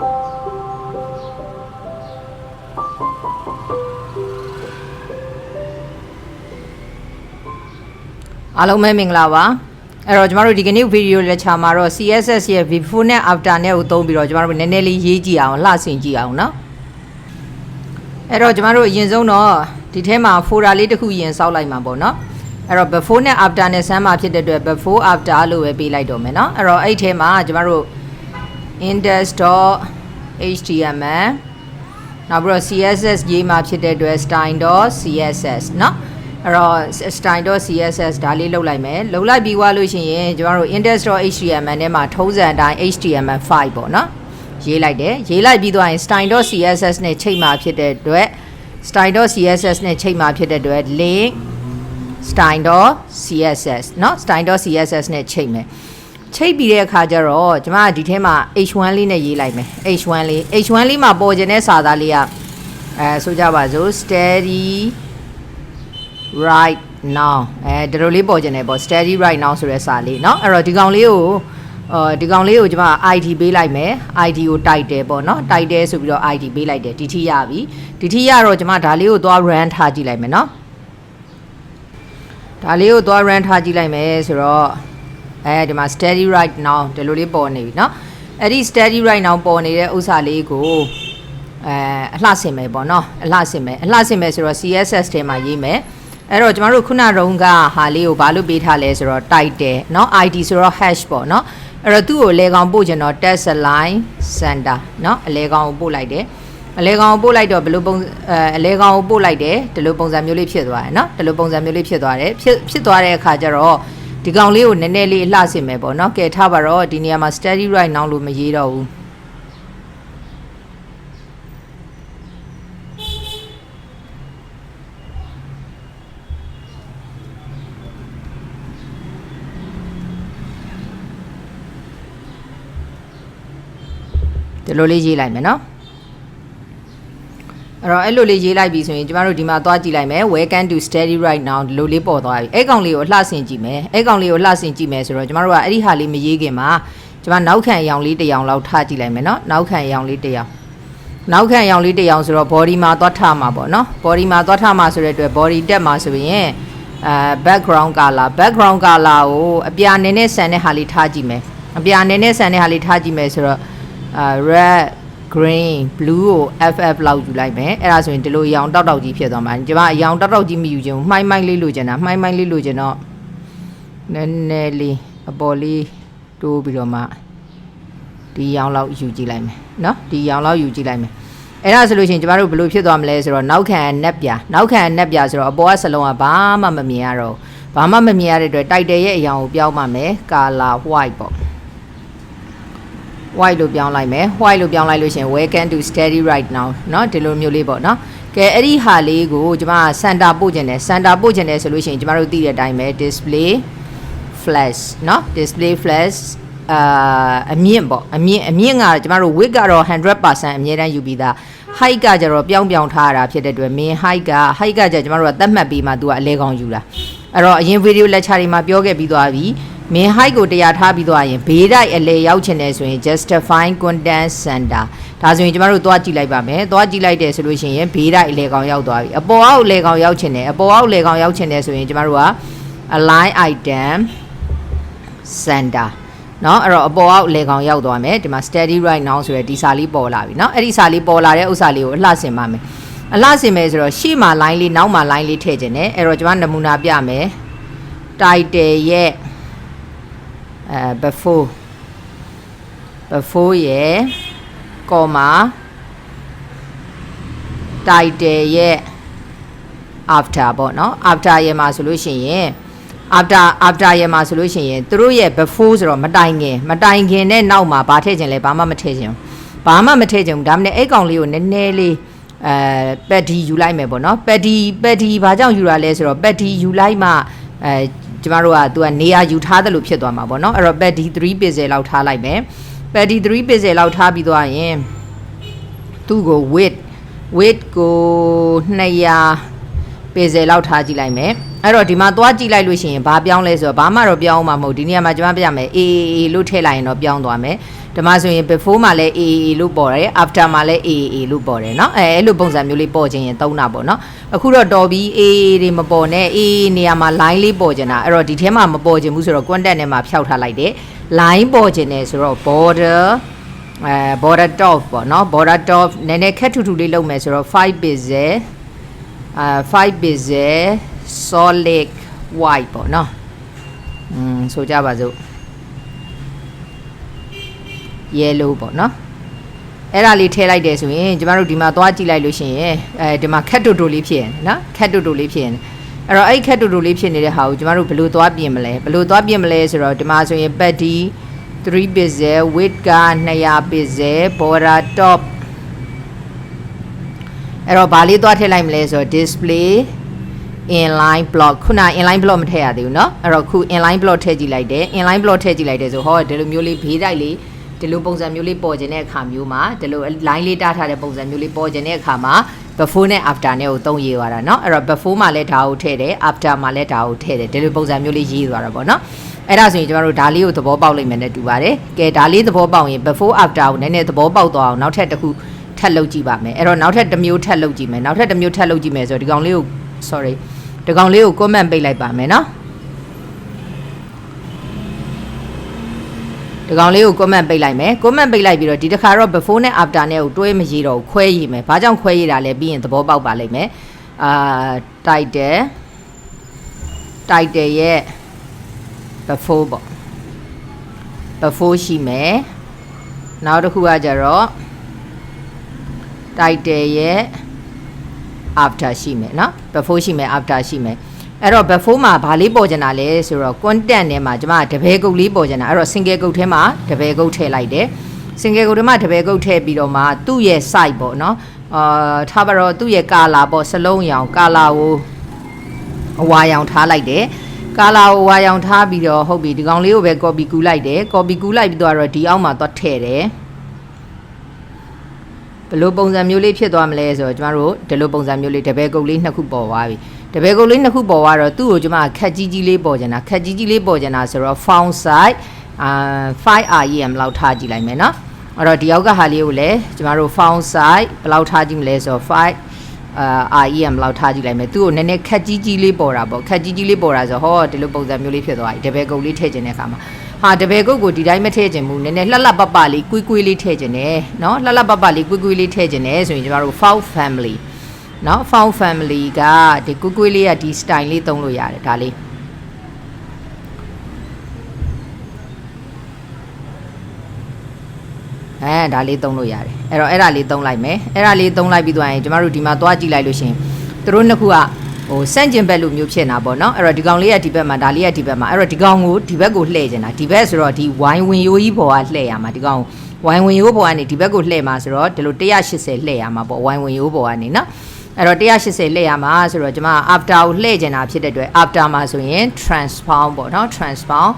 အားလုံးပဲမင်္ဂလာပါအဲ့တော့ကျမတို့ဒီကနေ့ဗီဒီယိုလက်ချာမှာတော့ CSS ရဲ့ before နဲ့ after နဲ့ကိုသုံးပြီးတော့ကျမတို့နည်းနည်းလေးရေးကြည့်အောင်လှဆင်ကြည့်အောင်เนาะအဲ့တော့ကျမတို့အရင်ဆုံးတော့ဒီထဲမှာ folder လေးတစ်ခုရင်စောက်လိုက်မှာပေါ့เนาะအဲ့တော့ before နဲ့ after နဲ့ဆမ်းမှာဖြစ်တဲ့အတွက် before after လို့ပဲပေးလိုက်တော့မယ်เนาะအဲ့တော့အဲ့ထဲမှာကျမတို့ index.html နောက်ပြီးတော့ css ရေးမှာဖြစ်တဲ့အတွက် style.css เนาะအဲ့တော့ style.css ဒါလေးလုပ်လိုက်မယ်လုပ်လိုက်ပြီးွားလို့ရှိရင်ကျမတို့ index.html နဲ့မှာထုံးစံအတိုင်း html5 ပေါ့နော်ရေးလိုက်တယ်ရေးလိုက်ပြီးသွားရင် style.css နဲ့ချိန်မှာဖြစ်တဲ့အတွက် style.css နဲ့ချိန်မှာဖြစ်တဲ့အတွက် link style.css เนาะ style.css နဲ့ချိန်မယ်ချိန်ပြီးတဲ့အခါကျတော့ကျမကဒီထဲမှာ h1 လေးနဲ့ရေးလိုက်မယ် h1 လေးမှာပေါ်ကျင်တဲ့စာသားလေးကဆိုကြပါစို့ steady right now ဒီလိုလေးပေါ်ကျင်တယ်ပေါ့ steady right now ဆိုတဲ့စာလေးเนาะအဲ့တော့ဒီကောင်လေးကိုကျွန်မ ID ပေးလိုက်မယ် ID ကိုတိုက်တယ်ပေါ့เนาะတိုက်တယ်ဆိုပြီးတော့ ID ပေးလိုက်တယ်ဒီထိရပြီဒီထိရတော့ကျွန်မဒါလေးကိုသွား run ထားကြည့်လိုက်မယ်เนาะဒါလေးကိုသွား run ထားကြည့်လိုက်မယ်ဆိုတော့ဒီမှာ steady right now ဒီလိုလေးပေါ်နေပြီเนาะအဲ့ဒီ steady right now ပေါ်နေတဲ့ဥစ္စာလေးကိုအလှဆင်မယ်ပေါ့เนาะအလှဆင်မယ်ဆိုတော့ CSS ထဲမှာရေးမယ်အဲ့တော့ကျမတို့ခုနတုန်းကဟာလေးကိုဘာလို့ပေးထားလဲဆိုတော့ title เนาะ ID ဆိုတော့ hash ပေါ့เนาะအဲ့တော့သူ့ကိုအလဲကောင်ပို့ချင်တော့ text align center เนาะအလဲကောင်ကိုပို့လိုက်တယ်အလဲကောင်ကိုပို့လိုက်တော့ဘယ်လိုပုံအလဲကောင်ကိုပို့လိုက်တယ်ဒီလိုပုံစံမျိုးလေးဖြစ်သွားတယ်เนาะဒီလိုပုံစံမျိုးလေးဖြစ်သွားတယ်ဖြစ်သွားတဲ့အခါကျတော့ဒီကောင်လေးကိုနည်းနည်းလေးအလှဆင်မယ်ပေါ့เนาะကဲထားပါတော့ဒီနေရာမှာ steady right now လို့မရေးတော့ဘူးဒီလိုလေးရေးလိုက်မယ်เนาะအဲ့တော့အဲ့လိုလေးရေးလိုက်ပြီဆိုရင်ကျမတို့ဒီမှာသွားကြည့်လိုက်မယ် welcome to steady right now ဒီလိုလေးပေါ်သွားပြီအဲ့ကောင်လေးကိုလှဆင်ကြည့်မယ်အဲ့ကောင်လေးကိုလှဆင်ကြည့်မယ်ဆိုတော့ကျမတို့ကအဲ့ဒီဟာလေးမရေးခင်မှာကျမနောက်ခံအယောင်လေးတစ်ယောင်လောက်ထားကြည့်လိုက်မယ်เนาะနောက်ခံအယောင်လေးတစ်ယောင်ဆိုတော့ body မှာသွားထားမှာပေါ့เนาะ body မှာသွားထားမှာဆိုတဲ့အတွက် body တက်မှာဆိုရင်background color ကိုအပြာနည်းနည်းဆန်တဲ့ဟာလေးထားကြည့်မယ်အပြာနည်းနည်းဆန်တဲ့ဟာလေးထားကြည့်မယ်ဆိုတော့red green blue ကို ff လောက်ယူလိုက်မယ်အဲ့ဒါဆိုရင်ဒီလိုအရောင်တောက်ကြီးဖြစ်သွားမှာကျွန်မအရောင်တောက်ကြီးမယူချင်ဘူးမှိုင်းလေးလိုချင်တာမှိုင်းလေးလိုချင်တော့နည်းနည်းလေးအပေါ်လေးတိုးပြီးတော့မှဒီအရောင်လောက်ယူကြည့်လိုက်မယ်เนาะဒီအရောင်လောက်ယူကြည့်လိုက်မယ်အဲ့ဒါဆိုလို့ရှိရင်ကျမတို့ဘယ်လိုဖြစ်သွားမလဲဆိုတော့နောက်ခံအနက်ပြဆိုတော့အပေါ်ကစလုံးကဘာမှမမြင်ရတော့ဘာမှမမြင်ရတဲ့အတွက်တိုက်တယ်ရဲ့အရောင်ကိုပြောင်းပါမယ် color white ပေါ့white လို့ပြောင်းလိုက်မယ် white လို့ပြောင်းလိုက်လို့ရှင် welcome to steady right now เนาะဒီလိုမျိုးလေးပေါ့เนาะကဲအဲ့ဒီဟာလေးကိုကျမ center ပို့ခြင်းတယ်ဆိုလို့ရှင်ကျမတို့သိတဲ့အတိုင်းပဲ display flash เนาะ display flash အမြင့်ပေါ့အမြင့်ကကျမတို့ width ကတော့ 100% အမြဲတမ်းယူပြီးသား height ကကျတော့ပြောင်းထားတာဖြစ်တဲ့အတွက် main height ကကျကျမတို့ကသတ်မှတ်ပြီးမှသူကအလဲကောင်ယူတာအဲ့တော့အရင် video lecture တွေမှာပြောခဲ့ပြီးသွားပြီmain height ကိုတရားထားပြီးသွားရင်ဘေးတိုက်အလဲရောက်ချင်တယ်ဆိုရင် justify content center ဒါဆိုရင်ကျမတို့သွားကြည့်လိုက်ပါမယ်သွားကြည့်လိုက်တယ်ဆိုလို့ရှိရင်ဘေးတိုက်အလဲကောင်ရောက်သွားပြီအပေါ်အောက်လဲကောင်ရောက်ချင်တယ်ဆိုရင်ကျမတို့က align item center เนาะအဲ့တော့အပေါ်အောက်လဲကောင်ရောက်သွားမယ်ဒီမှာ steady right now ဆိုရယ်ဒီစာလေးပေါ်လာပြီเนาะအဲ့ဒီစာလေးပေါ်လာတဲ့ဥစ္စာလေးကိုအလှဆင်ပါမယ်အလှဆင်မယ်ဆိုတော့ရှေ့မှာ line လေးနောက်မှာ line လေးထည့်ခြင်းနဲ့အဲ့တော့ကျမနမူနာပြမယ် title ရဲ့before ရဲ့ comma title ရဲ့ after ပေါ့เนาะ after ရဲ့မှာဆိုလို့ရှိရင် after ရဲ့မှာဆိုလို့ရှိရင်သူတို့ရဲ့ before ဆိုတော့မတိုင်ခင်နဲ့နောက်မှာဘာထည့်ခြင်းလဲဘာမှမထည့်ခြင်းဘူးဒါမှမနဲ့အဲ့ကောင်လေးကိုနည်းနည်းလေးpetty ယူလိုက်မယ်ပေါ့เนาะ petty ဘာကြောင့်ယူရလဲဆိုတော့ petty ယူလိုက်မှကျမတို့ကသူကနေရာယူထားတယ်လို့ဖြစ်သွားမှာပေါ့เนาะအဲ့တော့ petty 3 pixel လောက်ထားလိုက်မယ် petty 3 pixel လောက်ထားပြီးသွားရင်သူ့ကို width ကို200 pixel လောက်ထားကြည့်လိုက်မယ် အဲ့တော့ဒီမှာသွားကြည့်လိုက်လို့ရှိရင်ဘာပြောင်းလဲဆိုတော့ဘာမှတော့ပြောင်းမှာမဟုတ်ဒီနေရာမှာကျွန်မပြမယ် AAA လို့ထည့်လိုက်ရင်တော့ပြောင်းသွားမယ်ဒီမှာဆိုရင် before မှာလည်း AAA လို့ပေါ်တယ် after မှာလည်း AAA လို့ပေါ်တယ်เนาะအဲ့လိုပုံစံမျိုးလေးပေါ်ခြင်းရင်သုံးတာပေါ့เนาะအခုတော့တော်ပြီး AAA တွေမပေါ်နဲ့ AAA နေရာမှာ line လေးပေါ်ခြင်းတာအဲ့တော့ဒီထဲမှာမပေါ်ခြင်းဘူးဆိုတော့ contact နဲ့မှာဖျောက်ထားလိုက်တယ် line ပေါ်ခြင်းနဲ့ဆိုတော့ border border top ပေါ့เนาะ border top နည်းနည်းခက်ထူထူလေးလုပ်မယ်ဆိုတော့5 pixel 5 pixel solid white ပေါ့เนาะဆိုကြပါစို့ yellow ပေါ့เนาะအဲ့ဒါလေးထည့်လိုက်တယ်ဆိုရင်ကျမတို့ဒီမှာသွားကြည့်လိုက်လို့ရှိရင်ဒီမှာခက်တူတူလေးဖြစ်ရင်နော်ခက်တူတူလေးဖြစ်ရင်အဲ့တော့အဲ့ခက်တူတူလေးဖြစ်နေတဲ့ဟာကိုကျမတို့ဘယ်လိုသွားပြင်မလဲဆိုတော့ဒီမှာဆိုရင် body 3 pixel width က200 pixel border top အဲ့တော့ဘာလေးသွားထည့်လိုက်မလဲဆိုတော့ display inline block ခုန inline block မထည့်ရသေးဘူးเนาะအဲ့တော့ခု inline block ထည့်ကြည့်လိုက်တယ် inline block ထည့်ကြည့်လိုက်တယ်ဆိုဟောဒီလိုမျိုးလေးဘေးတိုက်လေးဒီလိုပုံစံမျိုးလေးပေါ်ခြင်းတဲ့အခါမျိုးမှာဒီလို line လေးတားထားတဲ့ပုံစံမျိုးလေးပေါ်ခြင်းတဲ့အခါမှာ before နဲ့ after နဲ့ကိုသုံးရေးသွားတာเนาะအဲ့တော့ before မှာလည်းဒါကိုထည့်တယ် after မှာလည်းဒါကိုထည့်တယ်ဒီလိုပုံစံမျိုးလေးရေးသွားတာပေါ့เนาะအဲ့ဒါဆိုရင်ကျမတို့ဒါလေးကိုသဘောပေါက်လိမ့်မယ်နဲ့တူပါတယ်ကဲဒါလေးသဘောပေါက်ရင် before after ကိုနည်းနည်းသဘောပေါက်သွားအောင်နောက်ထပ်တစ်ခုထပ်လုပ်ကြည့်ပါမယ်အဲ့တော့နောက်ထပ်တစ်မျိုးထပ်လုပ်ကြည့်မယ်နောက်ထပ်တစ်မျိုးထပ်လုပ်ကြည့်မယ်ဆိုတော့ဒီကောင်လေးကို sorry ဒီကောင်လေးကို comment ပိတ်လိုက်ပါမယ်เนาะဒီကောင်လေးကို comment ပိတ်လိုက်မယ် comment ပိတ်လိုက်ပြီးတော့ဒီတစ်ခါတော့ before နဲ့ after နဲ့ကိုတွဲမရေးတော့ခွဲရေးမယ်ဘာကြောင့်ခွဲရေးတာလဲပြီးရင်သဘောပေါက်ပါလိမ့်မယ်title ရဲ့ before ပေါ့ before ရှိမယ်နောက်တစ်ခုကကြတော့ title ရဲ့ after ရှိမယ်เนาะ before ရှိမယ် after ရှိမယ်အဲ့တော့ before မှာဘာလေးပေါ်ကြတာလဲဆိုတော့ content ထဲမှာကျွန်မတပည့်ကုတ်လေးပေါ်ကြတာအဲ့တော့ single ကုတ်ထဲမှာတပည့်ကုတ်ထည့်လိုက်တယ် single ကုတ်ထဲမှာတပည့်ကုတ်ထည့်ပြီးတော့မှသူ့ရဲ့ size ပေါ့เนาะထားပါတော့သူ့ရဲ့ color ပေါ့စလုံးရောင် color ကိုအဝါရောင်ထားလိုက်တယ် color ကိုဝါရောင်ထားပြီးတော့ဟုတ်ပြီဒီကောင်လေးကိုပဲ copy ကူးလိုက်တယ် copy ကူးလိုက်ပြီးတော့ဒီအောက်မှာသွားထည့်တယ်ဘယ်လိုပုံစံမျိုးလေးဖြစ်သွားမလဲဆိုတော့ကျမတို့ဒီလိုပုံစံမျိုးလေးတပည့်ကုတ်လေးနှစ်ခုပေါ်သွားပြီတပည့်ကုတ်လေးနှစ်ခုပေါ်သွားတော့သူ့ကိုကျမခက်ကြီးကြီးလေးပေါ်ကြတာခက်ကြီးကြီးလေးပေါ်ကြတာဆိုတော့ font size 5rem လောက်ထားကြည့်လိုက်မယ်เนาะအဲ့တော့ဒီအောက်ကဟာလေးကိုလည်းကျမတို့ font size ဘယ်လောက်ထားကြည့်မလဲဆိုတော့5rem လောက်ထားကြည့်လိုက်မယ်သူ့ကိုနည်းနည်းခက်ကြီးကြီးလေးပေါ်တာပေါ့ခက်ကြီးကြီးလေးပေါ်တာဆိုဟောဒီလိုပုံစံမျိုးလေးဖြစ်သွားပြီတပည့်ကုတ်လေးထည့်ခြင်းတဲ့အခါမှာဟာတပည့်ကုတ်ကိုဒီတိုင်းမထည့်ခြင်းဘူးနည်းနည်းလှလှပပလေးကွေးကွေးလေးထည့်ခြင်းနဲ့เนาะလှလှပပလေးကွေးကွေးလေးထည့်ခြင်းနဲ့ဆိုရင်ကျမတို့ font family เนาะ font family ကဒီကွေးကွေးလေးကဒီ style လေးသုံးလို့ရတယ်ဒါလေးဒါလေးသုံးလို့ရတယ်အဲ့တော့အဲ့ဒါလေးသုံးလိုက်မယ်အဲ့ဒါလေးသုံးလိုက်ပြီးသွားရင်ကျမတို့ဒီမှာသွားကြည့်လိုက်လို့ရှင်သူတို့နှစ်ခုကဟိုစန့်ကျင်ဘက်လိုမျိုးဖြစ်နေတာပေါ့နော်အဲ့တော့ဒီကောင်လေးကဒီဘက်မှာဒါလေးကဒီဘက်မှာအဲ့တော့ဒီကောင်ကိုဒီဘက်ကိုလှည့်ကျင်တာဒီဘက်ဆိုတော့ဒီဝိုင်းဝင်ရိုးကြီးပေါ်ကလှည့်ရမှာဒီကောင်ဝိုင်းဝင်ရိုးပေါ်ကနေဒီဘက်ကိုလှည့်မှာဆိုတော့ဒီလို180လှည့်ရမှာပေါ့ဝိုင်းဝင်ရိုးပေါ်ကနေနော်အဲ့တော့180လှည့်ရမှာဆိုတော့ကျွန်မ after ကိုလှည့်ကျင်တာဖြစ်တဲ့အတွက် after မှာဆိုရင် transform ပေါ့နော် transform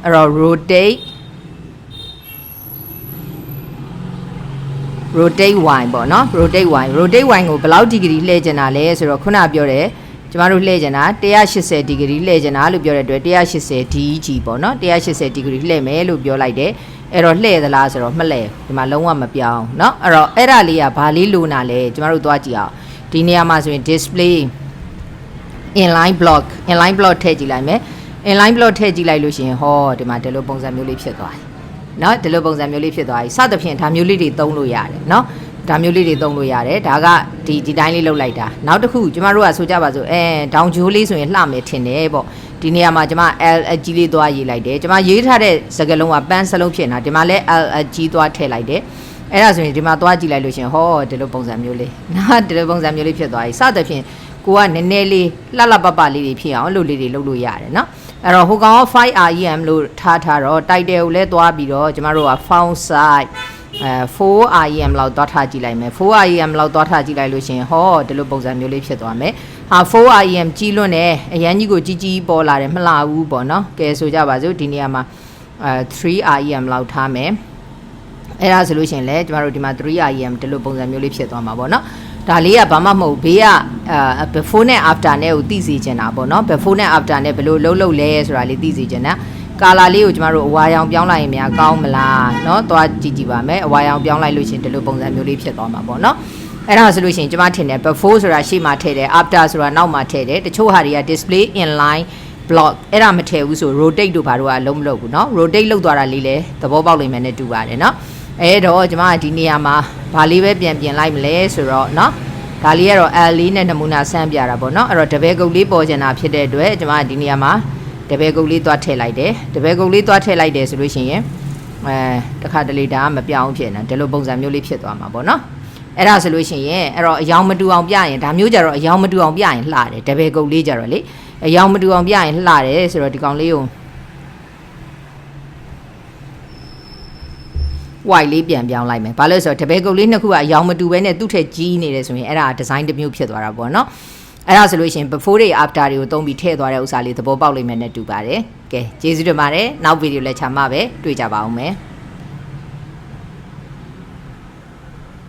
အဲ့တော့ rotate y ပေါ့နော် rotate y ကိုဘယ်လောက်ဒီဂရီလှည့်ကျင်တာလဲဆိုတော့ခုနပြောတယ်ကျမတို့လှည့်ကျင်တာ180ဒီဂရီလှည့်ကျင်တာလို့ပြောတဲ့အတွက်180 dg ပေါ့နော်180ဒီဂရီလှည့်မယ်လို့ပြောလိုက်တယ်အဲ့တော့လှည့်သလားဆိုတော့မလှည့်ဒီမှာလုံးဝမပြောင်းเนาะအဲ့တော့အဲ့ဒါလေးကဘာလေးလိုနာလဲကျမတို့သွားကြည့်အောင်ဒီနေရာမှာဆိုရင် display inline block ထည့်ကြည့်လိုက်မယ် inline block ထည့်ကြည့်လိုက်လို့ရှိရင်ဟောဒီမှာဒီလိုပုံစံမျိုးလေးဖြစ်သွားတယ်เนาะဒီလိုပုံစံမျိုးလေးဖြစ်သွားပြီစသဖြင့်ဒါမျိုးလေးတွေသုံးလို့ရတယ်เนาะဒါမျိုးလေးတွေသုံးလို့ရတယ်ဒါကဒီတိုင်းလေးလုပ်လိုက်တာနောက်တစ်ခုကျမတို့ကဆိုကြပါစို့ဒေါင်ဂျိုးလေးဆိုရင်လှမယ်ထင်တယ်ပေါ့ဒီနေရာမှာကျမ LG လေးသွားရေးလိုက်တယ်ကျမရေးထားတဲ့စကားလုံးကပန်းစလုံးဖြစ်နေတာဒီမှာလဲ LG သွားထည့်လိုက်တယ်အဲ့ဒါဆိုရင်ဒီမှာသွားကြည့်လိုက်လို့ရှင်ဟောဒီလိုပုံစံမျိုးလေးနော်ဒီလိုပုံစံမျိုးလေးဖြစ်သွားပြီစသဖြင့်ကိုကနည်းနည်းလေးလှလှပပလေးတွေဖြစ်အောင်အဲ့လိုလေးတွေလုပ်လို့ရတယ်နော်အဲ့တော့ဟိုကောင်က 5rem လို့ထားတော့ title ကိုလည်းသွားပြီးတော့ကျမတို့က font size 4rem လောက်သွားထားကြည့်လိုက်မယ် 4rem လောက်သွားထားကြည့်လိုက်လို့ရှင်ဟောဒီလိုပုံစံမျိုးလေးဖြစ်သွားမယ်ဟာ 4rem ကြီးလွန်းတယ်အရန်ကြီးကိုကြီးပေါ်လာတယ်မလှဘူးပေါ့နော်ကဲဆိုကြပါစို့ဒီနေရာမှာ3rem လောက်ထားမယ်အဲ့ဒါဆိုလို့ရှင်လေကျမတို့ဒီမှာ 3rem ဒီလိုပုံစံမျိုးလေးဖြစ်သွားမှာပေါ့နော် ဒါလေးကဘာမှမဟုတ်ဘေးကbefore နဲ့ after နဲ့ကိုသိစေချင်တာပေါ့နော် before နဲ့ after နဲ့ဘယ်လိုလုပ်လဲဆိုတာလေးသိစေချင်တာကာလာလေးကိုကျမတို့အဝါရောင်ပြောင်းလိုက်ရင်များကောင်းမလားเนาะသွားကြည့်ပါမယ်အဝါရောင်ပြောင်းလိုက်လို့ရှင်ဒီလိုပုံစံမျိုးလေးဖြစ်သွားမှာပေါ့เนาะအဲ့ဒါဆိုလို့ရှိရင်ကျမထင်တယ် before ဆိုတာရှေ့မှာထည့်တယ် after ဆိုတာနောက်မှာထည့်တယ်တချို့ဟာတွေက display inline block အဲ့ဒါမထည့်ဘူးဆို rotate တို့ဘာတို့ကအလုံးမလုပ်ဘူးเนาะ rotate လုပ်သွားတာလေးလည်းသဘောပေါက်နိုင်မယ်နဲ့တူပါတယ်เนาะအဲ့တော့ကျမကဒီနေရာမှာဘာလေးပဲပြင်လိုက်မလဲဆိုတော့เนาะဒါလေးကတော့ L လေးနဲ့နမူနာဆန်းပြတာပေါ့เนาะအဲ့တော့တပည့်ကုတ်လေးပေါ်ကျင်တာဖြစ်တဲ့အတွက်ကျမကဒီနေရာမှာတပည့်ကုတ်လေးသွားထည့်လိုက်တယ်တပည့်ကုတ်လေးသွားထည့်လိုက်တယ်ဆိုလို့ရှိရင်တခါတလေဒါကမပြောင်းဖြစ်နေဒီလိုပုံစံမျိုးလေးဖြစ်သွားမှာပေါ့เนาะအဲ့ဒါဆိုလို့ရှိရင်အဲ့တော့အယောင်မတူအောင်ပြရင်ဒါမျိုးကြတော့အယောင်မတူအောင်ပြရင်လှတယ်တပည့်ကုတ်လေးကြတော့လေအယောင်မတူအောင်ပြရင်လှတယ်ဆိုတော့ဒီကောင်လေးကို white လေးပြန်ပြောင်းလိုက်မယ်ဘာလို့လဲဆိုတော့တပည့်ကုတ်လေးနှစ်ခုကအယောင်မတူဘဲနဲ့သူ့ထက်ကြီးနေတယ်ဆိုရင်အဲ့ဒါ design တစ်မျိုးဖြစ်သွားတာပေါ့เนาะအဲ့ဒါဆိုလို့ရှိရင် before တွေ after တွေကိုသုံးပြီးထည့်သွားတဲ့ဥစ္စာလေးသဘောပေါက်လိမ့်မယ်နဲ့တူပါတယ်ကဲကျေးဇူးတင်ပါတယ်နောက်ဗီဒီယိုလက်ချာမှာပဲတွေ့ကြပါအောင်မယ်